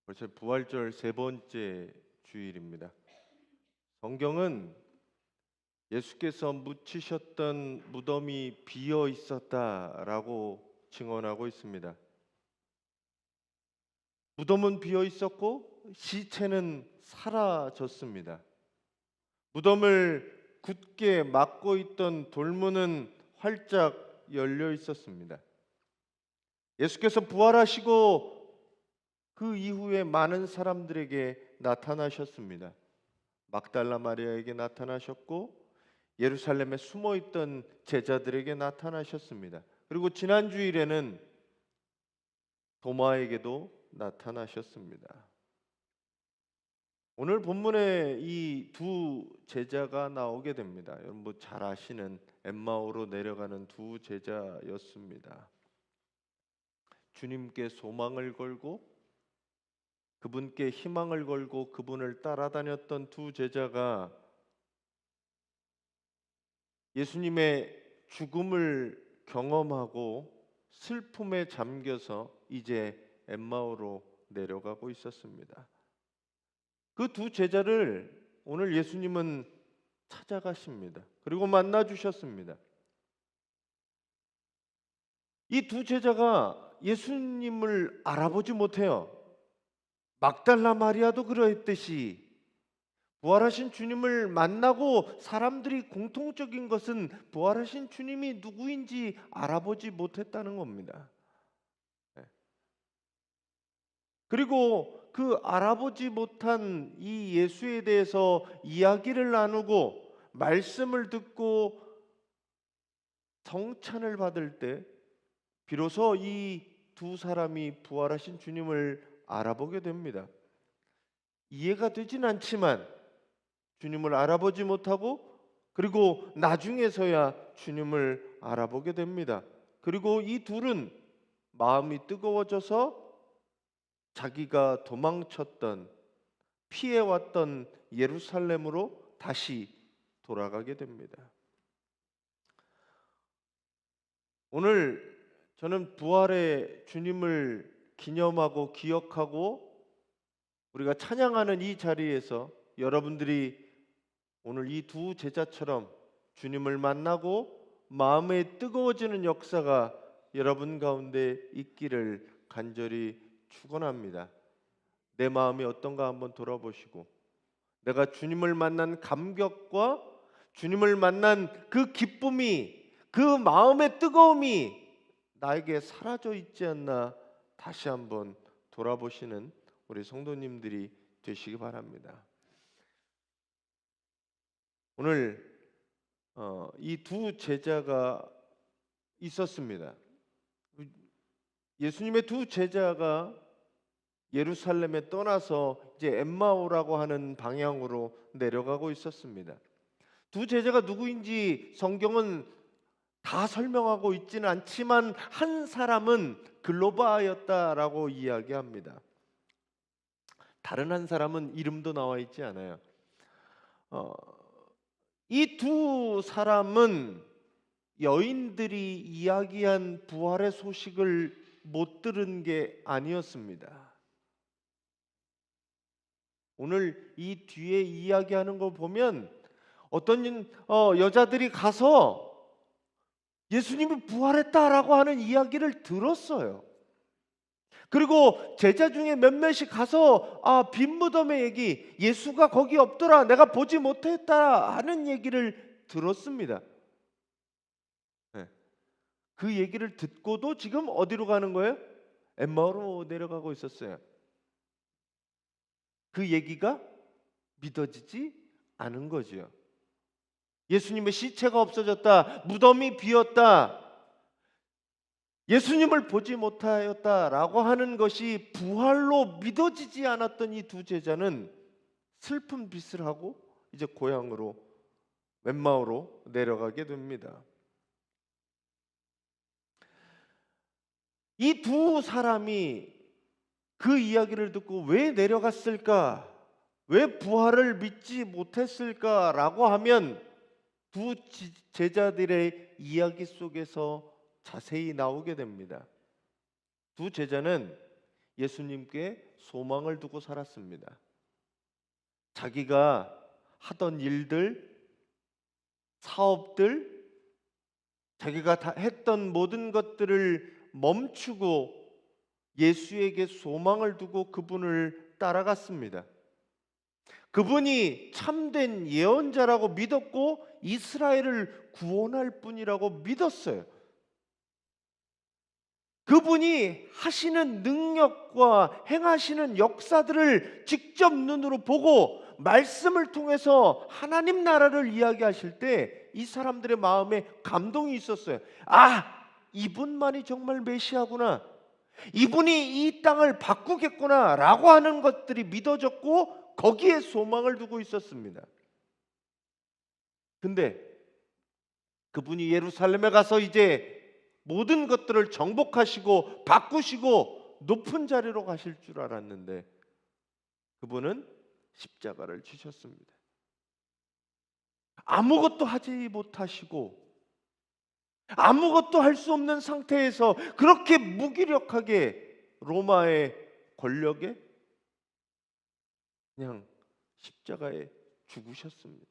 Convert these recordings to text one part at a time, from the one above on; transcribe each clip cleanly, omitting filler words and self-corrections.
벌써 부활절 세 번째 주일입니다. 성경은 예수께서 묻히셨던 무덤이 비어 있었다라고 증언하고 있습니다. 무덤은 비어 있었고 시체는 사라졌습니다. 무덤을 굳게 막고 있던 돌문은 활짝 열려 있었습니다. 예수께서 부활하시고 그 이후에 많은 사람들에게 나타나셨습니다. 막달라 마리아에게 나타나셨고 예루살렘에 숨어 있던 제자들에게 나타나셨습니다. 그리고 지난 주일에는 도마에게도 나타나셨습니다. 오늘 본문에 이 두 제자가 나오게 됩니다. 여러분 잘 아시는 엠마오로 내려가는 두 제자였습니다. 주님께 소망을 걸고 그분께 희망을 걸고 그분을 따라다녔던 두 제자가 예수님의 죽음을 경험하고 슬픔에 잠겨서 이제 엠마오로 내려가고 있었습니다. 그 두 제자를 오늘 예수님은 찾아가십니다. 그리고 만나 주셨습니다. 이 두 제자가 예수님을 알아보지 못해요. 막달라 마리아도 그러했듯이 부활하신 주님을 만나고 사람들이 공통적인 것은 부활하신 주님이 누구인지 알아보지 못했다는 겁니다. 그리고 그 알아보지 못한 이 예수에 대해서 이야기를 나누고 말씀을 듣고 성찬을 받을 때 비로소 이 두 사람이 부활하신 주님을 알아보게 됩니다. 이해가 되진 않지만 주님을 알아보지 못하고 그리고 나중에서야 주님을 알아보게 됩니다. 그리고 이 둘은 마음이 뜨거워져서 자기가 도망쳤던 피해왔던 예루살렘으로 다시 돌아가게 됩니다. 오늘 저는 부활의 주님을 기념하고 기억하고 우리가 찬양하는 이 자리에서 여러분들이 오늘 이 두 제자처럼 주님을 만나고 마음에 뜨거워지는 역사가 여러분 가운데 있기를 간절히 축원합니다. 내 마음이 어떤가 한번 돌아보시고 내가 주님을 만난 감격과 주님을 만난 그 기쁨이 그 마음의 뜨거움이 나에게 사라져 있지 않나 다시 한번 돌아보시는 우리 성도님들이 되시기 바랍니다. 오늘 이 두 제자가 있었습니다. 예수님의 두 제자가 예루살렘에 떠나서 이제 엠마오라고 하는 방향으로 내려가고 있었습니다. 두 제자가 누구인지 성경은 다 설명하고 있지는 않지만 한 사람은 글로바였다라고 이야기합니다. 다른 한 사람은 이름도 나와 있지 않아요. 이 두 사람은 여인들이 이야기한 부활의 소식을 못 들은 게 아니었습니다. 오늘 이 뒤에 이야기하는 거 보면 어떤 여자들이 가서 예수님이 부활했다라고 하는 이야기를 들었어요. 그리고 제자 중에 몇몇이 가서 빈 무덤의 얘기, 예수가 거기 없더라, 내가 보지 못했다 하는 얘기를 들었습니다. 그 얘기를 듣고도 지금 어디로 가는 거예요? 엠마오로 내려가고 있었어요. 그 얘기가 믿어지지 않은 거죠. 예수님의 시체가 없어졌다, 무덤이 비었다, 예수님을 보지 못하였다라고 하는 것이 부활로 믿어지지 않았던 이 두 제자는 슬픈 빚을 하고 이제 고향으로 엠마오로 내려가게 됩니다. 이 두 사람이 그 이야기를 듣고 왜 내려갔을까? 왜 부활을 믿지 못했을까라고 하면 두 제자들의 이야기 속에서 자세히 나오게 됩니다. 두 제자는 예수님께 소망을 두고 살았습니다. 자기가 하던 일들, 사업들, 자기가 다 했던 모든 것들을 멈추고 예수에게 소망을 두고 그분을 따라갔습니다. 그분이 참된 예언자라고 믿었고 이스라엘을 구원할 분이라고 믿었어요. 그분이 하시는 능력과 행하시는 역사들을 직접 눈으로 보고 말씀을 통해서 하나님 나라를 이야기하실 때 이 사람들의 마음에 감동이 있었어요. 아, 이분만이 정말 메시아구나. 이분이 이 땅을 바꾸겠구나 라고 하는 것들이 믿어졌고 거기에 소망을 두고 있었습니다. 근데 그분이 예루살렘에 가서 이제 모든 것들을 정복하시고 바꾸시고 높은 자리로 가실 줄 알았는데 그분은 십자가를 지셨습니다. 아무것도 하지 못하시고 아무것도 할 수 없는 상태에서 그렇게 무기력하게 로마의 권력에 그냥 십자가에 죽으셨습니다.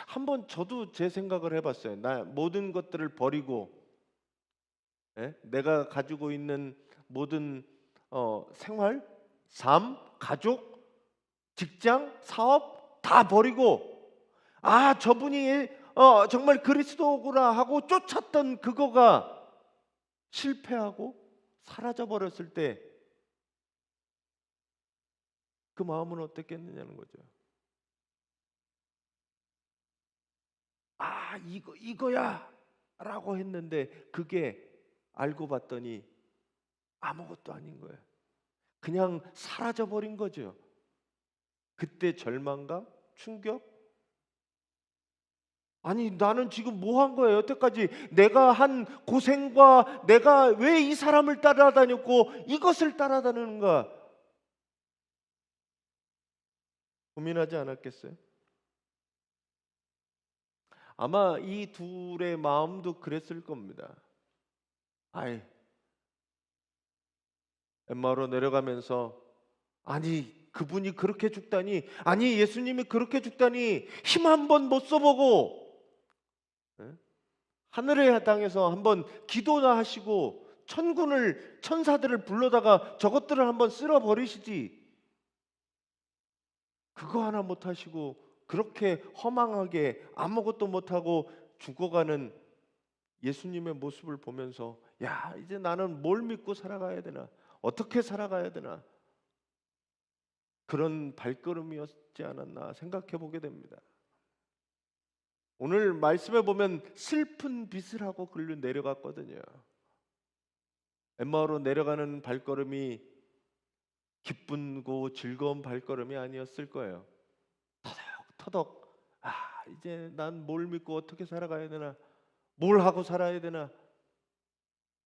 한번 저도 제 생각을 해봤어요. 나 모든 것들을 버리고 내가 가지고 있는 모든 생활, 삶, 가족, 직장, 사업 다 버리고 저분이 정말 그리스도구나 하고 쫓았던 그거가 실패하고 사라져 버렸을 때 그 마음은 어땠겠느냐는 거죠. 이거야 라고 했는데 그게 알고 봤더니 아무것도 아닌 거예요. 그냥 사라져 버린 거죠. 그때 절망감, 충격. 아니 나는 지금 뭐 한 거예요? 여태까지 내가 한 고생과 내가 왜 이 사람을 따라다녔고 이것을 따라다니는가 고민하지 않았겠어요? 아마 이 둘의 마음도 그랬을 겁니다. 엠마오로 내려가면서 아니 그분이 그렇게 죽다니, 아니 예수님이 그렇게 죽다니 힘 한 번 못 써보고 하늘의 땅에서 한번 기도나 하시고 천사들을 불러다가 저것들을 한번 쓸어버리시지 그거 하나 못하시고 그렇게 허망하게 아무것도 못하고 죽어가는 예수님의 모습을 보면서 야 이제 나는 뭘 믿고 살아가야 되나, 어떻게 살아가야 되나, 그런 발걸음이었지 않았나 생각해 보게 됩니다. 오늘 말씀에 보면 슬픈 빛을 하고 글로 내려갔거든요. 엠마오로 내려가는 발걸음이 기쁘고 즐거운 발걸음이 아니었을 거예요. 터덕터덕 이제 난 뭘 믿고 어떻게 살아가야 되나, 뭘 하고 살아야 되나,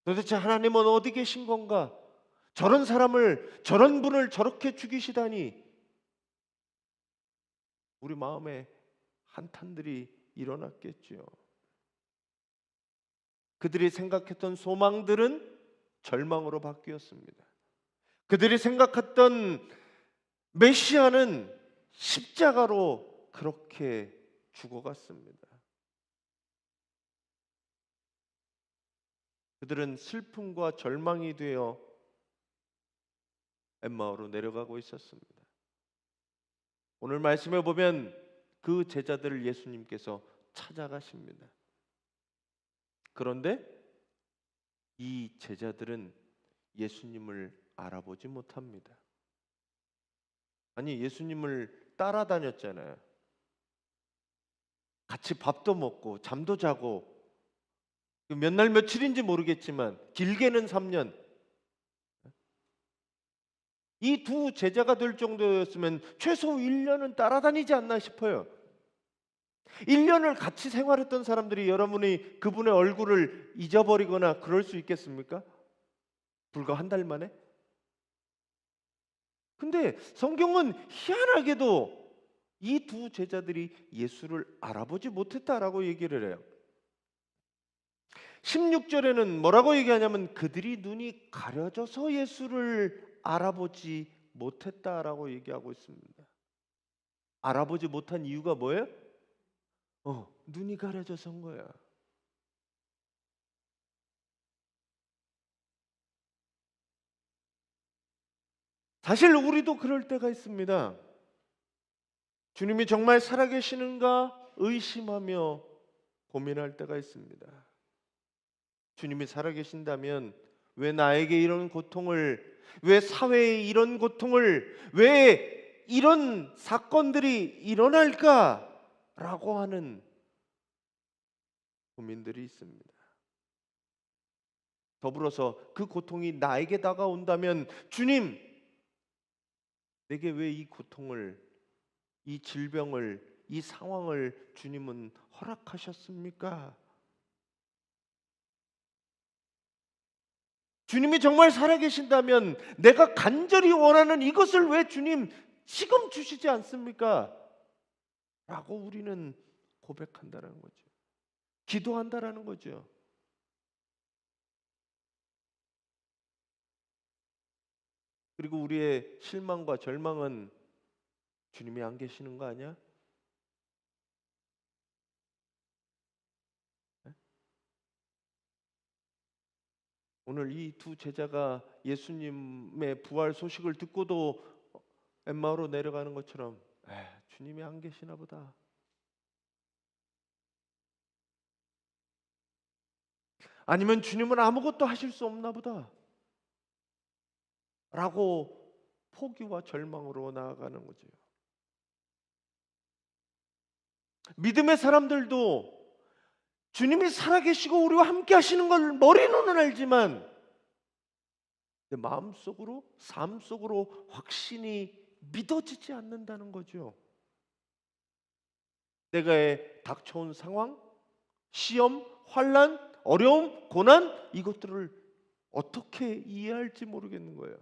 도대체 하나님은 어디 계신 건가, 저런 사람을 저런 분을 저렇게 죽이시다니, 우리 마음에 한탄들이 일어났겠지요. 그들이 생각했던 소망들은 절망으로 바뀌었습니다. 그들이 생각했던 메시아는 십자가로 그렇게 죽어갔습니다. 그들은 슬픔과 절망이 되어 엠마오로 내려가고 있었습니다. 오늘 말씀에 보면 그 제자들을 예수님께서 찾아가십니다. 그런데 이 제자들은 예수님을 알아보지 못합니다. 아니 예수님을 따라다녔잖아요. 같이 밥도 먹고 잠도 자고 몇 날 며칠인지 모르겠지만 길게는 3년. 이 두 제자가 될 정도였으면 최소 1년은 따라다니지 않나 싶어요. 1년을 같이 생활했던 사람들이 여러분이 그분의 얼굴을 잊어버리거나 그럴 수 있겠습니까? 불과 한 달 만에? 근데 성경은 희한하게도 이 두 제자들이 예수를 알아보지 못했다라고 얘기를 해요. 16절에는 뭐라고 얘기하냐면 그들이 눈이 가려져서 예수를 알아보지 못했다라고 얘기하고 있습니다. 알아보지 못한 이유가 뭐예요? 눈이 가려져서인 거야. 사실 우리도 그럴 때가 있습니다. 주님이 정말 살아계시는가 의심하며 고민할 때가 있습니다. 주님이 살아계신다면 왜 나에게 이런 고통을, 왜 사회에 이런 고통을, 왜 이런 사건들이 일어날까라고 하는 고민들이 있습니다. 더불어서 그 고통이 나에게 다가온다면 주님, 내게 왜 이 고통을, 이 질병을, 이 상황을 주님은 허락하셨습니까? 주님이 정말 살아계신다면 내가 간절히 원하는 이것을 왜 주님 지금 주시지 않습니까? 라고 우리는 고백한다는 거죠. 기도한다라는 거죠. 그리고 우리의 실망과 절망은 주님이 안 계시는 거 아니야? 오늘 이 두 제자가 예수님의 부활 소식을 듣고도 엠마오로 내려가는 것처럼 주님이 안 계시나 보다. 아니면 주님은 아무것도 하실 수 없나 보다. 라고 포기와 절망으로 나아가는 거죠. 믿음의 사람들도 주님이 살아계시고 우리와 함께 하시는 걸 머리로는 알지만 내 마음속으로, 삶 속으로 확신이 믿어지지 않는다는 거죠. 내가 닥쳐온 상황, 시험, 환난, 어려움, 고난 이것들을 어떻게 이해할지 모르겠는 거예요.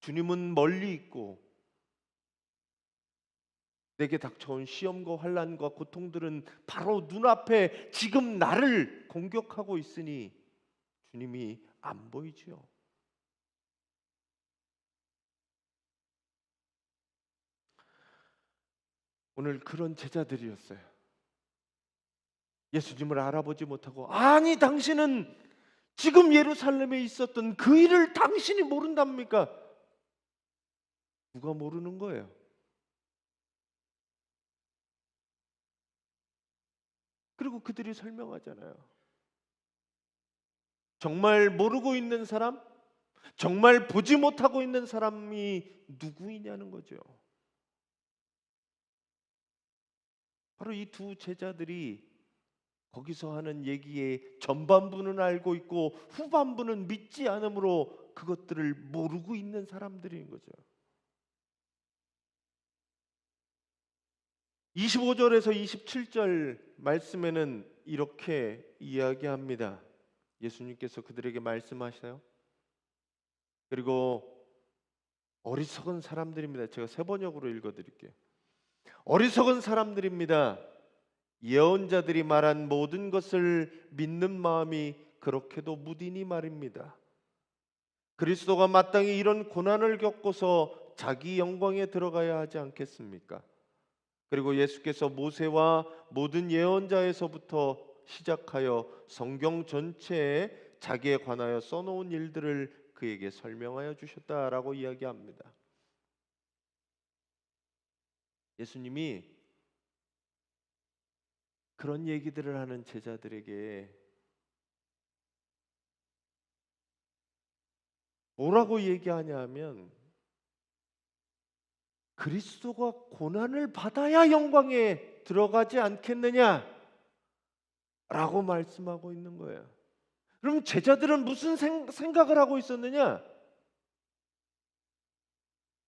주님은 멀리 있고 내게 닥쳐온 시험과 환난과 고통들은 바로 눈앞에 지금 나를 공격하고 있으니 주님이 안 보이지요. 오늘 그런 제자들이었어요. 예수님을 알아보지 못하고 아니 당신은 지금 예루살렘에 있었던 그 일을 당신이 모른답니까? 누가 모르는 거예요? 그리고 그들이 설명하잖아요. 정말 모르고 있는 사람, 정말 보지 못하고 있는 사람이 누구이냐는 거죠. 바로 이 두 제자들이 거기서 하는 얘기의 전반부는 알고 있고 후반부는 믿지 않으므로 그것들을 모르고 있는 사람들인 거죠. 25절에서 27절 말씀에는 이렇게 이야기합니다. 예수님께서 그들에게 말씀하셔요. 그리고 어리석은 사람들입니다. 제가 세 번역으로 읽어드릴게요. 어리석은 사람들입니다. 예언자들이 말한 모든 것을 믿는 마음이 그렇게도 무디니 말입니다. 그리스도가 마땅히 이런 고난을 겪고서 자기 영광에 들어가야 하지 않겠습니까? 그리고 예수께서 모세와 모든 예언자에서부터 시작하여 성경 전체에 자기에 관하여 써놓은 일들을 그에게 설명하여 주셨다라고 이야기합니다. 예수님이 그런 얘기들을 하는 제자들에게 뭐라고 얘기하냐 하면 그리스도가 고난을 받아야 영광에 들어가지 않겠느냐 라고 말씀하고 있는 거예요. 그럼 제자들은 무슨 생각을 하고 있었느냐?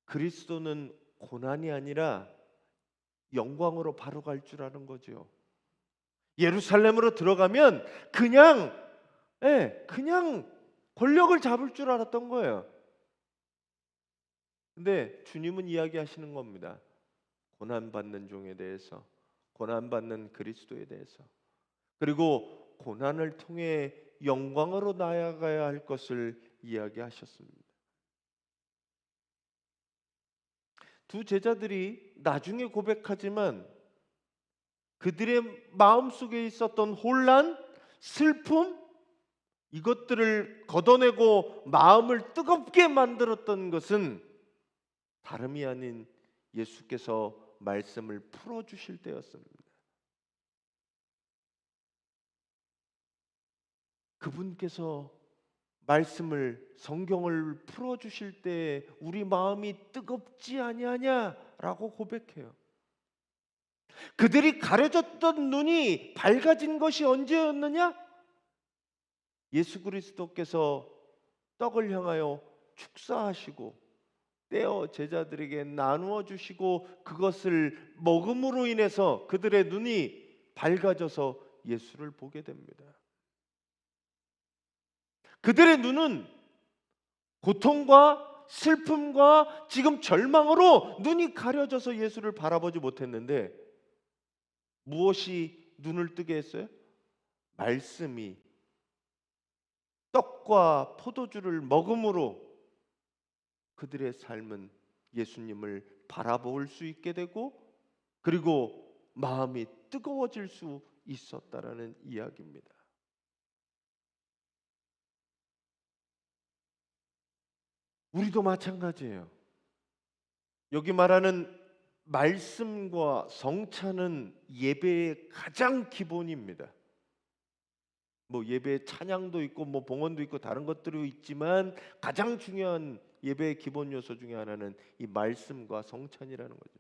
그리스도는 고난이 아니라 영광으로 바로 갈 줄 아는 거죠. 예루살렘으로 들어가면 그냥 권력을 잡을 줄 알았던 거예요. 근데 주님은 이야기하시는 겁니다. 고난받는 종에 대해서, 고난받는 그리스도에 대해서, 그리고 고난을 통해 영광으로 나아가야 할 것을 이야기하셨습니다. 두 제자들이 나중에 고백하지만 그들의 마음속에 있었던 혼란, 슬픔, 이것들을 걷어내고 마음을 뜨겁게 만들었던 것은 다름이 아닌 예수께서 말씀을 풀어주실 때였습니다. 그분께서 말씀을, 성경을 풀어주실 때 우리 마음이 뜨겁지 아니하냐라고 고백해요. 그들이 가려졌던 눈이 밝아진 것이 언제였느냐? 예수 그리스도께서 떡을 향하여 축사하시고 떼어 제자들에게 나누어 주시고 그것을 먹음으로 인해서 그들의 눈이 밝아져서 예수를 보게 됩니다. 그들의 눈은 고통과 슬픔과 지금 절망으로 눈이 가려져서 예수를 바라보지 못했는데 무엇이 눈을 뜨게 했어요? 말씀이, 떡과 포도주를 먹음으로 그들의 삶은 예수님을 바라볼 수 있게 되고 그리고 마음이 뜨거워질 수 있었다라는 이야기입니다. 우리도 마찬가지예요. 여기 말하는 말씀과 성찬은 예배의 가장 기본입니다. 뭐 예배에 찬양도 있고 뭐 봉헌도 있고 다른 것들이 있지만 가장 중요한 예배의 기본 요소 중에 하나는 이 말씀과 성찬이라는 거죠.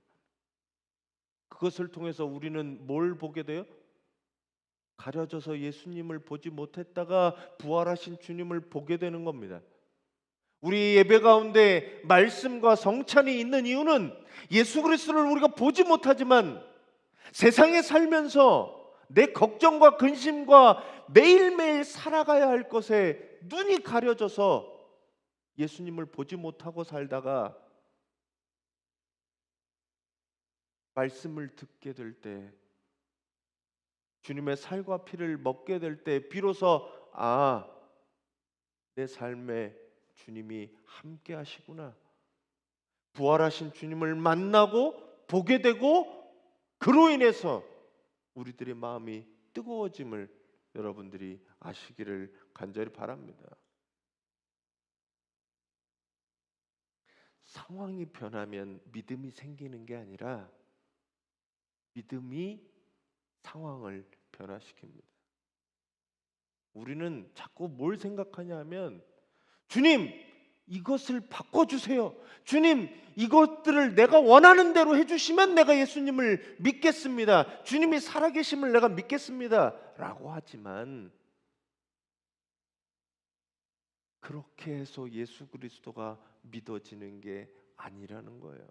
그것을 통해서 우리는 뭘 보게 돼요? 가려져서 예수님을 보지 못했다가 부활하신 주님을 보게 되는 겁니다. 우리 예배 가운데 말씀과 성찬이 있는 이유는 예수 그리스도를 우리가 보지 못하지만 세상에 살면서 내 걱정과 근심과 매일매일 살아가야 할 것에 눈이 가려져서 예수님을 보지 못하고 살다가 말씀을 듣게 될 때, 주님의 살과 피를 먹게 될 때 비로소 내 삶에 주님이 함께 하시구나. 부활하신 주님을 만나고 보게 되고 그로 인해서 우리들의 마음이 뜨거워짐을 여러분들이 아시기를 간절히 바랍니다. 상황이 변하면 믿음이 생기는 게 아니라 믿음이 상황을 변화시킵니다. 우리는 자꾸 뭘 생각하냐 하면 주님 이것을 바꿔주세요. 주님 이것들을 내가 원하는 대로 해주시면 내가 예수님을 믿겠습니다. 주님이 살아계심을 내가 믿겠습니다 라고 하지만 그렇게 해서 예수 그리스도가 믿어지는 게 아니라는 거예요.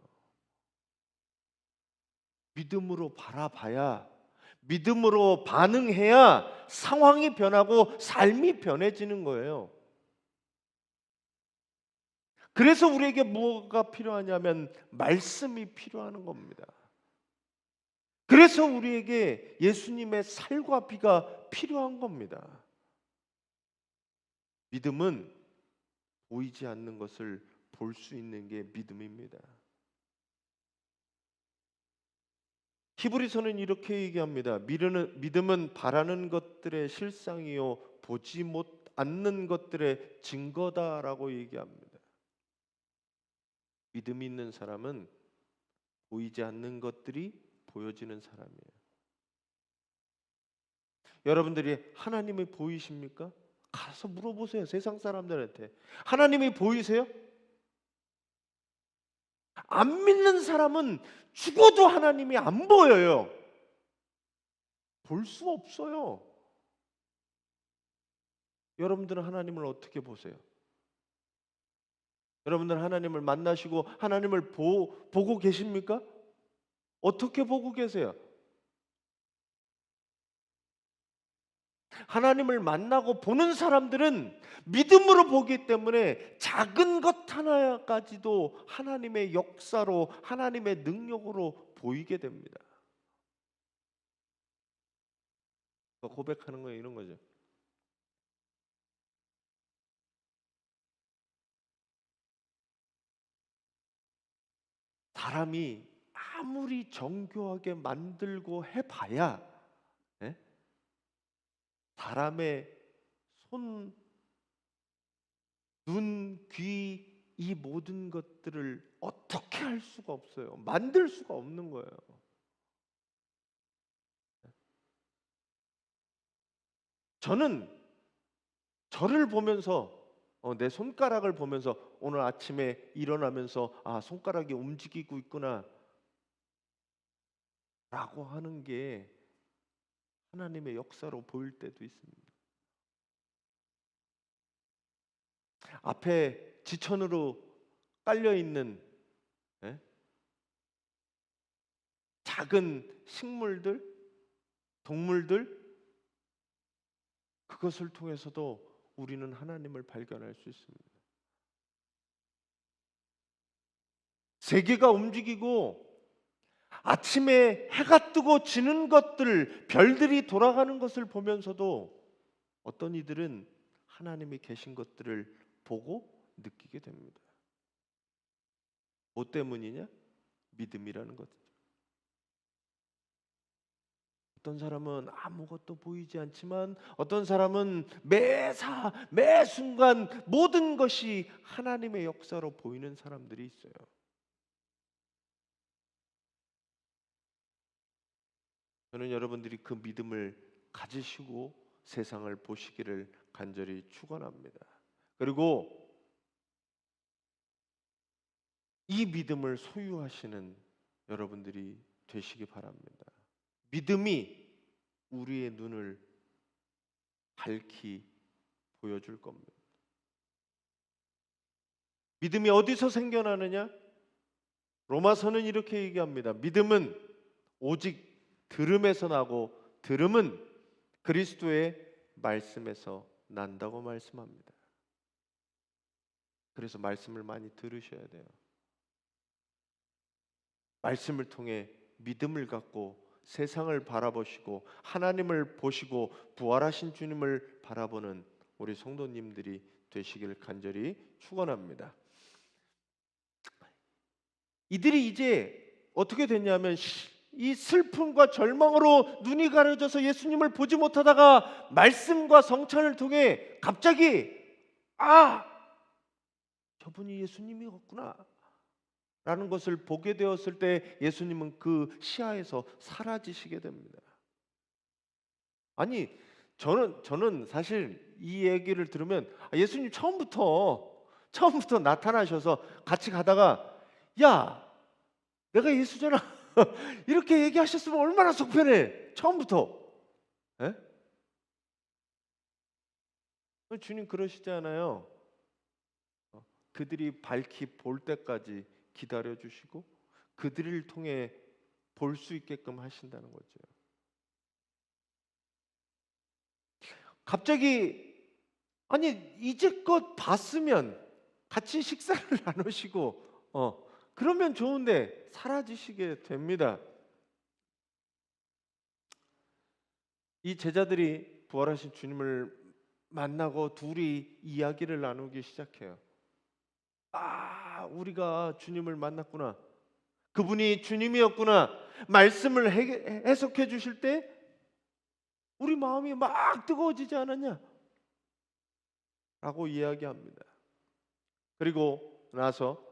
믿음으로 바라봐야, 믿음으로 반응해야 상황이 변하고 삶이 변해지는 거예요. 그래서 우리에게 뭐가 필요하냐면 말씀이 필요한 겁니다. 그래서 우리에게 예수님의 살과 피가 필요한 겁니다. 믿음은 보이지 않는 것을 볼 수 있는 게 믿음입니다. 히브리서는 이렇게 얘기합니다. 믿음은 바라는 것들의 실상이요 보지 못 않는 것들의 증거다라고 얘기합니다. 믿음이 있는 사람은 보이지 않는 것들이 보여지는 사람이에요. 여러분들이 하나님이 보이십니까? 가서 물어보세요. 세상 사람들한테. 하나님이 보이세요? 안 믿는 사람은 죽어도 하나님이 안 보여요. 볼 수 없어요. 여러분들은 하나님을 어떻게 보세요? 여러분들은 하나님을 만나시고 하나님을 보고 계십니까? 어떻게 보고 계세요? 하나님을 만나고 보는 사람들은 믿음으로 보기 때문에 작은 것 하나까지도 하나님의 역사로, 하나님의 능력으로 보이게 됩니다. 고백하는 거예요. 이런 거죠. 사람이 아무리 정교하게 만들고 해봐야, 예? 사람의 손, 눈, 귀, 이 모든 것들을 어떻게 할 수가 없어요. 만들 수가 없는 거예요. 저는 저를 보면서 내 손가락을 보면서 오늘 아침에 일어나면서 손가락이 움직이고 있구나 라고 하는 게 하나님의 역사로 보일 때도 있습니다. 앞에 지천으로 깔려 있는, 예? 작은 식물들, 동물들, 그것을 통해서도 우리는 하나님을 발견할 수 있습니다. 세계가 움직이고 아침에 해가 뜨고 지는 것들, 별들이 돌아가는 것을 보면서도 어떤 이들은 하나님이 계신 것들을 보고 느끼게 됩니다. 뭐 때문이냐? 믿음이라는 거죠. 어떤 사람은 아무것도 보이지 않지만 어떤 사람은 매사 매 순간 모든 것이 하나님의 역사로 보이는 사람들이 있어요. 저는 여러분들이 그 믿음을 가지시고 세상을 보시기를 간절히 축원합니다. 그리고 이 믿음을 소유하시는 여러분들이 되시기 바랍니다. 믿음이 우리의 눈을 밝히 보여줄 겁니다. 믿음이 어디서 생겨나느냐? 로마서는 이렇게 얘기합니다. 믿음은 오직 들음에서 나고 들음은 그리스도의 말씀에서 난다고 말씀합니다. 그래서 말씀을 많이 들으셔야 돼요. 말씀을 통해 믿음을 갖고 세상을 바라보시고 하나님을 보시고 부활하신 주님을 바라보는 우리 성도님들이 되시길 간절히 축원합니다. 이들이 이제 어떻게 됐냐면 이 슬픔과 절망으로 눈이 가려져서 예수님을 보지 못하다가 말씀과 성찬을 통해 갑자기 저분이 예수님이었구나 라는 것을 보게 되었을 때 예수님은 그 시야에서 사라지시게 됩니다. 아니 저는 사실 이 얘기를 들으면 예수님 처음부터 나타나셔서 같이 가다가 야 내가 예수잖아 이렇게 얘기하셨으면 얼마나 속편해. 처음부터. 에? 주님 그러시지 않아요. 그들이 밝히 볼 때까지 기다려주시고 그들을 통해 볼 수 있게끔 하신다는 거죠. 갑자기 이제껏 봤으면 같이 식사를 나누시고 그러면 좋은데 사라지시게 됩니다. 이 제자들이 부활하신 주님을 만나고 둘이 이야기를 나누기 시작해요. 우리가 주님을 만났구나. 그분이 주님이었구나. 말씀을 해석해 주실 때 우리 마음이 막 뜨거워지지 않았냐? 라고 이야기합니다. 그리고 나서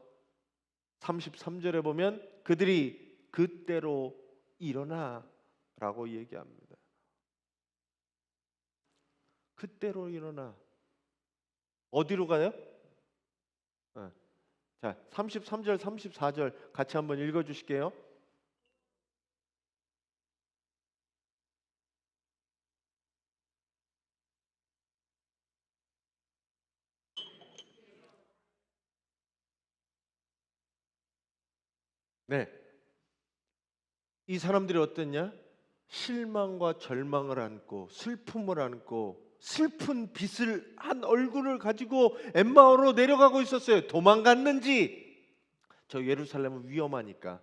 33절에 보면 그들이 그때로 일어나 라고 얘기합니다. 그때로 일어나. 어디로 가요? 자, 33절, 34절 같이 한번 읽어 주실게요. 네. 이 사람들이 어땠냐? 실망과 절망을 안고 슬픔을 안고 슬픈 빛을 한 얼굴을 가지고 엠마오로 내려가고 있었어요. 도망갔는지 저 예루살렘은 위험하니까.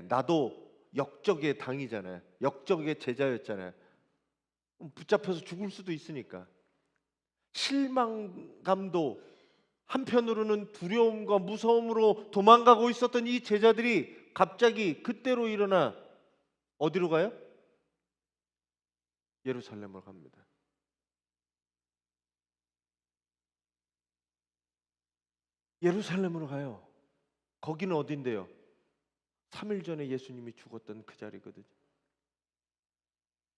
나도 역적의 당이잖아요. 역적의 제자였잖아요. 붙잡혀서 죽을 수도 있으니까. 실망감도, 한편으로는 두려움과 무서움으로 도망가고 있었던 이 제자들이 갑자기 그때로 일어나 어디로 가요? 예루살렘으로 갑니다. 예루살렘으로 가요. 거기는 어딘데요? 3일 전에 예수님이 죽었던 그 자리거든요.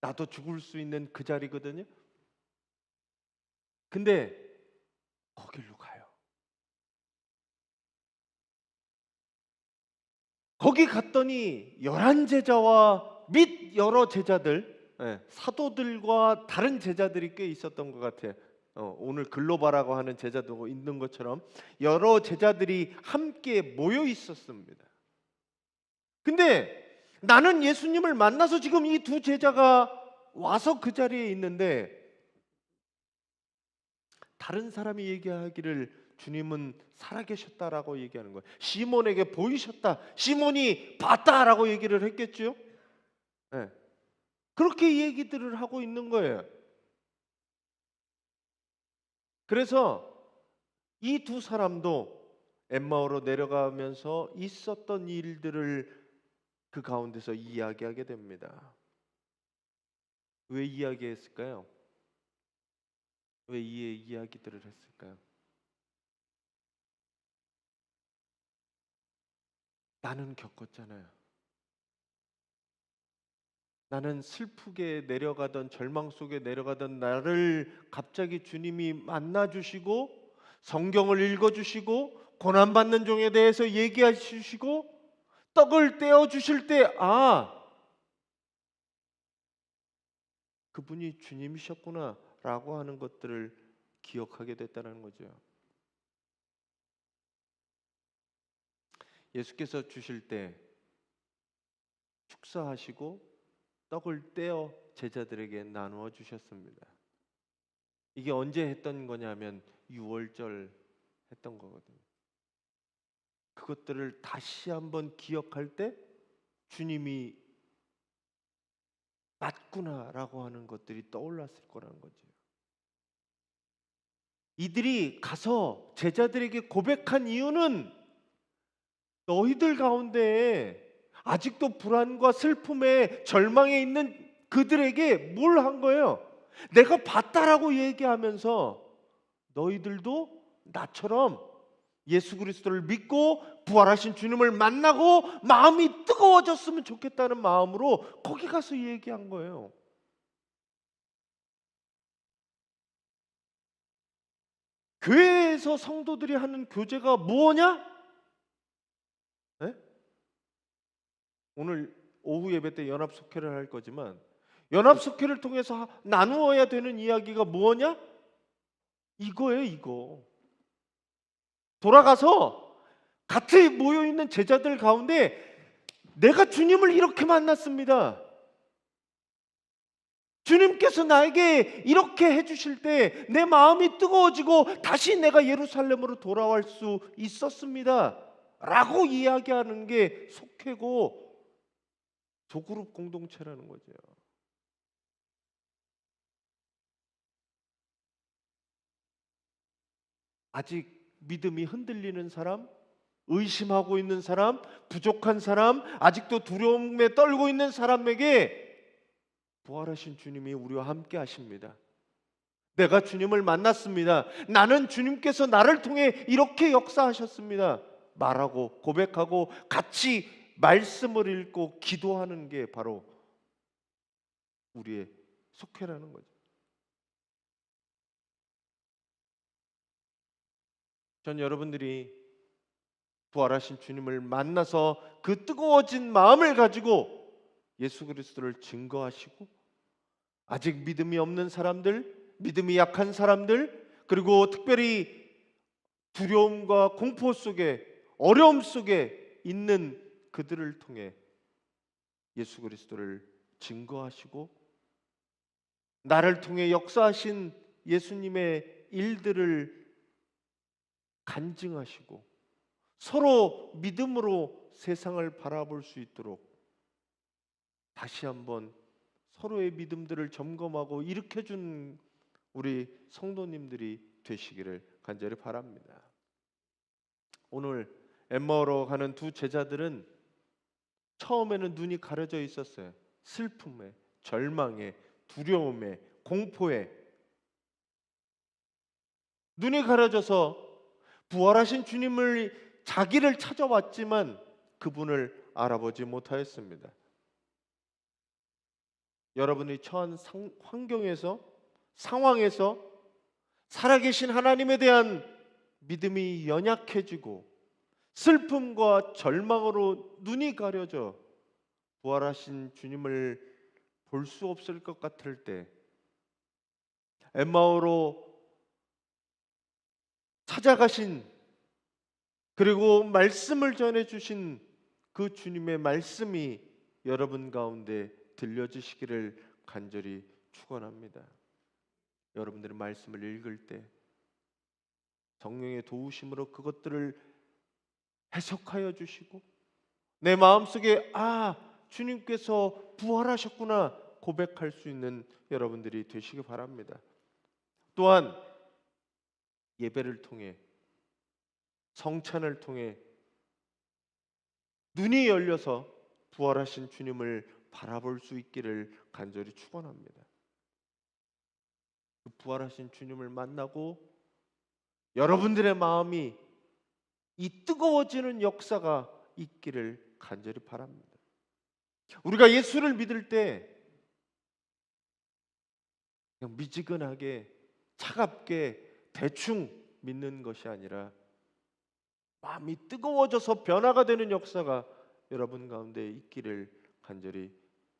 나도 죽을 수 있는 그 자리거든요. 근데 거길로 가요. 거기 갔더니 11제자와 및 여러 제자들, 사도들과 다른 제자들이 꽤 있었던 것 같아요. 오늘 글로바라고 하는 제자도 있는 것처럼 여러 제자들이 함께 모여 있었습니다. 근데 나는 예수님을 만나서 지금 이 두 제자가 와서 그 자리에 있는데, 다른 사람이 얘기하기를 주님은 살아계셨다라고 얘기하는 거예요. 시몬에게 보이셨다, 시몬이 봤다라고 얘기를 했겠죠. 네. 그렇게 얘기들을 하고 있는 거예요. 그래서 이 두 사람도 엠마오로 내려가면서 있었던 일들을 그 가운데서 이야기하게 됩니다. 왜 이야기했을까요? 왜 이 이야기들을 했을까요? 나는 겪었잖아요. 나는 슬프게 내려가던, 절망 속에 내려가던 나를 갑자기 주님이 만나주시고 성경을 읽어주시고 고난받는 종에 대해서 얘기해 주시고 떡을 떼어 주실 때, 그분이 주님이셨구나 라고 하는 것들을 기억하게 됐다는 거죠. 예수께서 주실 때 축사하시고 떡을 떼어 제자들에게 나누어 주셨습니다. 이게 언제 했던 거냐면 6월절 했던 거거든요. 그것들을 다시 한번 기억할 때 주님이 맞구나라고 하는 것들이 떠올랐을 거라는 거죠. 이들이 가서 제자들에게 고백한 이유는 너희들 가운데 아직도 불안과 슬픔에 절망에 있는 그들에게 뭘 한 거예요? 내가 봤다라고 얘기하면서 너희들도 나처럼 예수 그리스도를 믿고 부활하신 주님을 만나고 마음이 뜨거워졌으면 좋겠다는 마음으로 거기 가서 얘기한 거예요. 교회에서 성도들이 하는 교제가 뭐냐? 네? 오늘 오후 예배 때 연합 속회를 할 거지만 연합 속회를 통해서 나누어야 되는 이야기가 뭐냐? 이거예요, 이거. 돌아가서 같이 모여 있는 제자들 가운데 내가 주님을 이렇게 만났습니다. 주님께서 나에게 이렇게 해주실 때 내 마음이 뜨거워지고 다시 내가 예루살렘으로 돌아갈 수 있었습니다 라고 이야기하는 게 속회고 소그룹 공동체라는 거죠. 아직 믿음이 흔들리는 사람, 의심하고 있는 사람, 부족한 사람, 아직도 두려움에 떨고 있는 사람에게 부활하신 주님이 우리와 함께 하십니다. 내가 주님을 만났습니다. 나는 주님께서 나를 통해 이렇게 역사하셨습니다. 말하고 고백하고 같이 말씀을 읽고 기도하는 게 바로 우리의 속회라는 거죠. 전 여러분들이 부활하신 주님을 만나서 그 뜨거워진 마음을 가지고 예수 그리스도를 증거하시고 아직 믿음이 없는 사람들, 믿음이 약한 사람들, 그리고 특별히 두려움과 공포 속에, 어려움 속에 있는 그들을 통해 예수 그리스도를 증거하시고 나를 통해 역사하신 예수님의 일들을 간증하시고 서로 믿음으로 세상을 바라볼 수 있도록 다시 한번 서로의 믿음들을 점검하고 일으켜준 우리 성도님들이 되시기를 간절히 바랍니다. 오늘 엠마오로 가는 두 제자들은 처음에는 눈이 가려져 있었어요. 슬픔에, 절망에, 두려움에, 공포에 눈이 가려져서 부활하신 주님을 자기를 찾아왔지만 그분을 알아보지 못하였습니다. 여러분이 처한 환경에서, 상황에서 살아계신 하나님에 대한 믿음이 연약해지고 슬픔과 절망으로 눈이 가려져 부활하신 주님을 볼 수 없을 것 같을 때 엠마오로 찾아가신, 그리고 말씀을 전해주신 그 주님의 말씀이 여러분 가운데 들려주시기를 간절히 축원합니다. 여러분들이 말씀을 읽을 때 성령의 도우심으로 그것들을 해석하여 주시고 내 마음속에 주님께서 부활하셨구나 고백할 수 있는 여러분들이 되시기 바랍니다. 또한 예배를 통해, 성찬을 통해 눈이 열려서 부활하신 주님을 바라볼 수 있기를 간절히 축원합니다. 그 부활하신 주님을 만나고 여러분들의 마음이 이 뜨거워지는 역사가 있기를 간절히 바랍니다. 우리가 예수를 믿을 때 그냥 미지근하게 차갑게 대충 믿는 것이 아니라 마음이 뜨거워져서 변화가 되는 역사가 여러분 가운데 있기를 간절히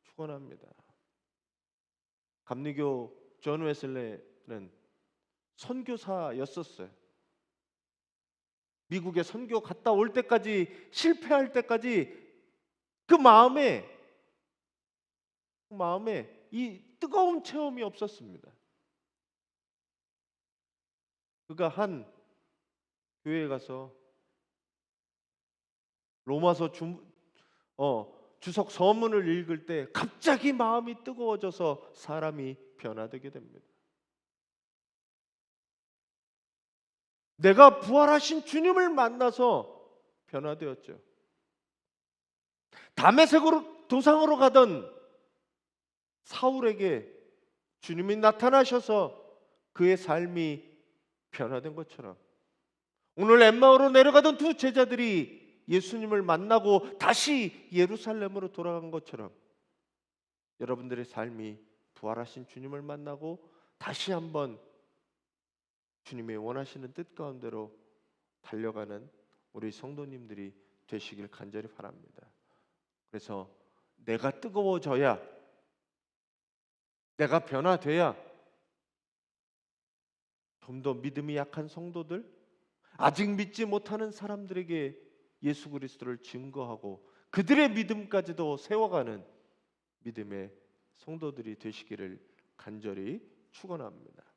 축원합니다. 감리교 존 웨슬레는 선교사였었어요. 미국에 선교 갔다 올 때까지, 실패할 때까지 그 마음에 이 뜨거운 체험이 없었습니다. 그가 한 교회에 가서 로마서 주석 서문을 읽을 때 갑자기 마음이 뜨거워져서 사람이 변화되게 됩니다. 내가 부활하신 주님을 만나서 변화되었죠. 다메섹으로 도상으로 가던 사울에게 주님이 나타나셔서 그의 삶이 변화된 것처럼 오늘 엠마오로 내려가던 두 제자들이 예수님을 만나고 다시 예루살렘으로 돌아간 것처럼 여러분들의 삶이 부활하신 주님을 만나고 다시 한번 주님의 원하시는 뜻 가운데로 달려가는 우리 성도님들이 되시길 간절히 바랍니다. 그래서 내가 뜨거워져야, 내가 변화돼야 좀 더 믿음이 약한 성도들, 아직 믿지 못하는 사람들에게 예수 그리스도를 증거하고 그들의 믿음까지도 세워가는 믿음의 성도들이 되시기를 간절히 축원합니다.